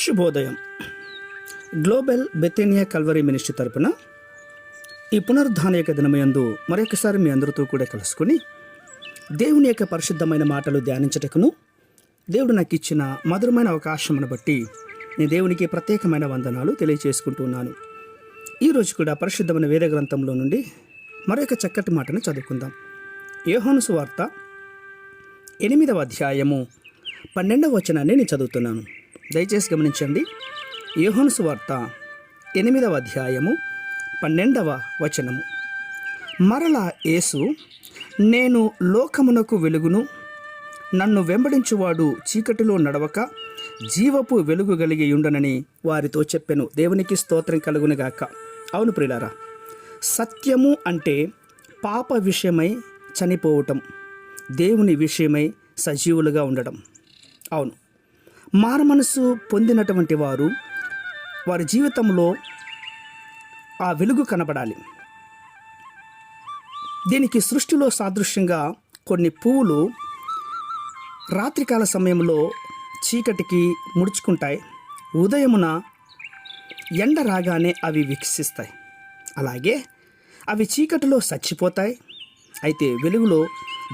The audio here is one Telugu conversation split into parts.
శుభోదయం. గ్లోబల్ బెతేనియా కల్వరీ మినిస్ట్రీ తరపున ఈ పునరుద్ధాన యొక్క దినమయందు మరొకసారి మీ అందరితో కూడా కలుసుకుని దేవుని యొక్క పరిశుద్ధమైన మాటలు ధ్యానించటకును దేవుడు నాకు ఇచ్చిన మధురమైన అవకాశమును బట్టి నేను దేవునికి ప్రత్యేకమైన వందనాలు తెలియజేసుకుంటున్నాను. ఈరోజు కూడా పరిశుద్ధమైన వేద గ్రంథంలో నుండి మరొక చక్కటి మాటను చదువుకుందాం. యోహాను సువార్త 8వ అధ్యాయము 12వ వచనాన్ని నేను చదువుతున్నాను. దయచేసి గమనించండి. యోహాను సువార్త 8వ అధ్యాయము 12వ వచనము. మరలా యేసు, నేను లోకమునకు వెలుగును, నన్ను వెంబడించువాడు చీకటిలో నడవక జీవపు వెలుగు కలిగి ఉండనని వారితో చెప్పెను. దేవునికి స్తోత్రం కలుగునుగాక. అవును ప్రియులారా, సత్యము అంటే పాప విషయమై చనిపోవటం, దేవుని విషయమై సజీవులుగా ఉండడం. అవును, మారుమనసు పొందినటువంటి వారి జీవితంలో ఆ వెలుగు కనబడాలి. దీనికి సృష్టిలో సాదృశ్యంగా కొన్ని పువ్వులు రాత్రికాల సమయంలో చీకటికి ముడుచుకుంటాయి, ఉదయమున ఎండ రాగానే అవి వికసిస్తాయి. అలాగే అవి చీకటిలో చచ్చిపోతాయి, అయితే వెలుగులో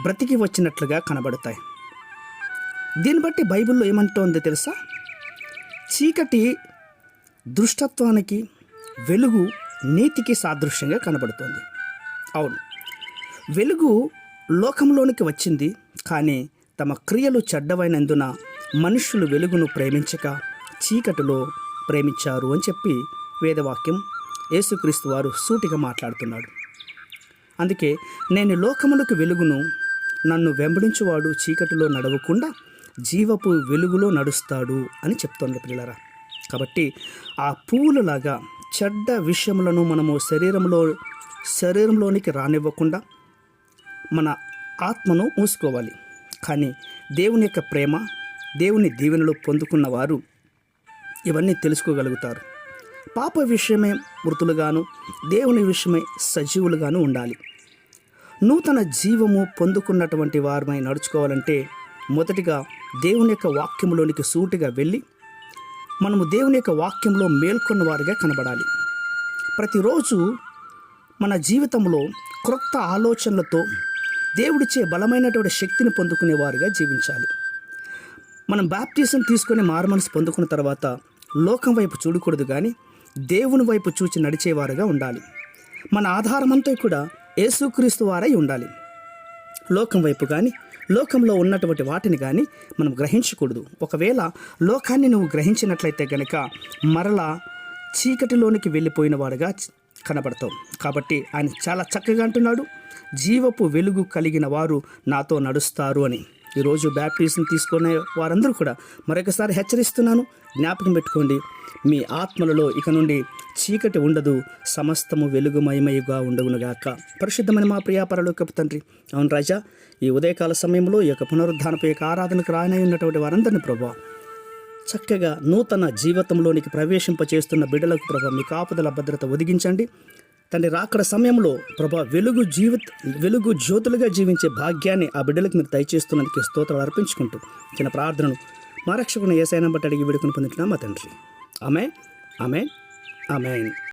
బ్రతికి వచ్చినట్లుగా కనబడతాయి. దీన్ని బట్టి బైబిల్లో ఏమంటోందో తెలుసా? చీకటి దుష్టత్వానికి, వెలుగు నీతికి సాదృశ్యంగా కనబడుతోంది. అవును, వెలుగు లోకంలోనికి వచ్చింది, కానీ తమ క్రియలు చెడ్డవైనందున మనుషులు వెలుగును ప్రేమించక చీకటిలో ప్రేమించారు అని చెప్పి వేదవాక్యం యేసుక్రీస్తు వారు సూటిగా మాట్లాడుతున్నాడు. అందుకే నేను లోకములకు వెలుగును, నన్ను వెంబడించువాడు చీకటిలో నడవకుండా జీవపు వెలుగులో నడుస్తాడు అని చెప్తోంది పిల్లరా. కాబట్టి ఆ పువ్వులలాగా చెడ్డ విషయములను మనము శరీరంలోనికి రానివ్వకుండా మన ఆత్మను మూసుకోవాలి. కానీ దేవుని యొక్క ప్రేమ, దేవుని దీవెనలు పొందుకున్న వారు ఇవన్నీ తెలుసుకోగలుగుతారు. పాప విషయమే మృతులుగాను, దేవుని విషయమై సజీవులుగాను ఉండాలి. నూతన జీవము పొందుకున్నటువంటి వారిపై నడుచుకోవాలంటే మొదటిగా దేవుని యొక్క వాక్యములోనికి సూటిగా వెళ్ళి మనము దేవుని యొక్క వాక్యంలో మేల్కొన్న వారిగా కనబడాలి. ప్రతిరోజు మన జీవితంలో క్రొత్త ఆలోచనలతో దేవుడిచ్చే బలమైనటువంటి శక్తిని పొందుకునే వారిగా జీవించాలి. మనం బాప్టిజం తీసుకొని మారుమనసు పొందుకున్న తర్వాత లోకం వైపు చూడకూడదు, కానీ దేవుని వైపు చూచి నడిచేవారుగా ఉండాలి. మన ఆధారమంతా కూడా యేసుక్రీస్తు వారై ఉండాలి. లోకం వైపు కానీ లోకంలో ఉన్నటువంటి వాటిని కానీ మనం గ్రహించకూడదు. ఒకవేళ లోకాన్ని నువ్వు గ్రహించినట్లయితే గనక మరలా చీకటిలోనికి వెళ్ళిపోయిన వాడుగా కనబడతావు. కాబట్టి ఆయన చాలా చక్కగా అంటున్నాడు, జీవపు వెలుగు కలిగిన వారు నాతో నడుస్తారు అని. ఈరోజు బ్యాప్టిజం తీసుకునే వారందరూ కూడా మరొకసారి హెచ్చరిస్తున్నాను, జ్ఞాపకం పెట్టుకోండి. మీ ఆత్మలలో ఇక నుండి చీకటి ఉండదు, సమస్తము వెలుగుమయమయుగా ఉండగునుగాక. పరిశుద్ధమైన మా ప్రియ పరలోకపు తండ్రి, అవును రాజా, ఈ ఉదయకాల సమయంలో ఈ యొక్క పునరుద్ధానపు యొక్క ఆరాధనకు రానై ఉన్నటువంటి వారందరినీ ప్రభా చక్కగా నూతన జీవితంలోనికి ప్రవేశింపచేస్తున్న బిడ్డలకు ప్రభా మీ కాపుదల భద్రత ఒదిగించండి తండ్రి. రాకడ సమయంలో ప్రభా వెలుగు జ్యోతులుగా జీవించే భాగ్యాన్ని ఆ బిడ్డలకు మీరు దయచేస్తున్నందుకు స్తోత్రాలు అర్పించుకుంటూ చిన్న ప్రార్థనను మా రక్షకుని యేసయ్యను బట్టి అడిగి వేడుకొని పొందుతున్నాం మా తండ్రి. ఆమేన్, ఆమేన్, ఆమేన్.